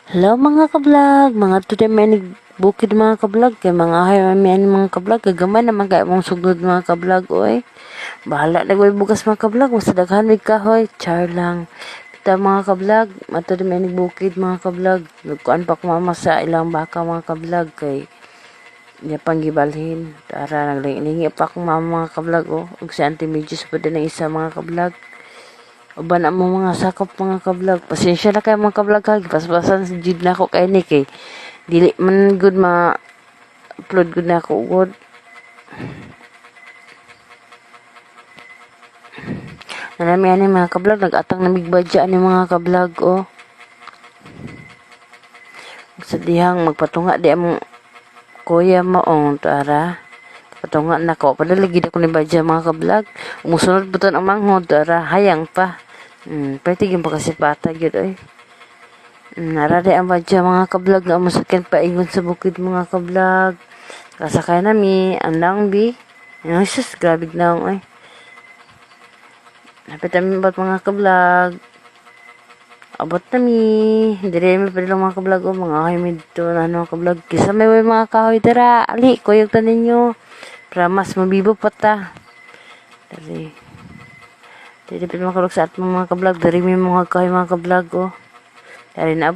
Hello mga kablog, mga today may nagbukid mga kablog, kay mga hayamian mga kablog, gagamay naman kaya mong sugod mga kablog, oy. Bahala na bukas mga kablog, masadaghan may kahoy, char lang. Kita mga kablog, mato may nagbukid mga kablog, nagkuan pa kumama sa ilang baka mga kablog, kay niya pang gibalhin. Tara, naglingi pa kumama mga kablog, oh. Ug si Auntie Medios pa din ang isa mga kablog. Uban na mo mga sakop mga kablog. Pasensya na kayo mga kablog ha. Paspasan si Jid na ako kay Nick eh. Dili man good ma-upload good na ako good. Nanami ani mga kablog. Nag-atang na bigbadya ni mga kablog oh. Sa dihang magpatunga di among kuya maong tara. Patunga na ko. Padalagi na ko ni badya mga kablog. Umusunod buton ang manghod tara. Hayang pa. Pwede yung pagkasipata yun ay. Narari ang badya mga kablog na umasakin pa ingon sa bukid mga kablog. Kasakay nami, ang langbi. Ay, sus, grabe na ay. Napit namin ba't mga kablog. Abot nami. Hindi rin pwede lang mga kablog o mga himid to na mga kablog. Kisa may mga kahoy tara. Ali, kuyog tanin nyo. Para mas mabibo pa ta. Dari. Jadi pwede makalog sa atong mga kablog. Dari may mga kahoy mga kablog o. Dari na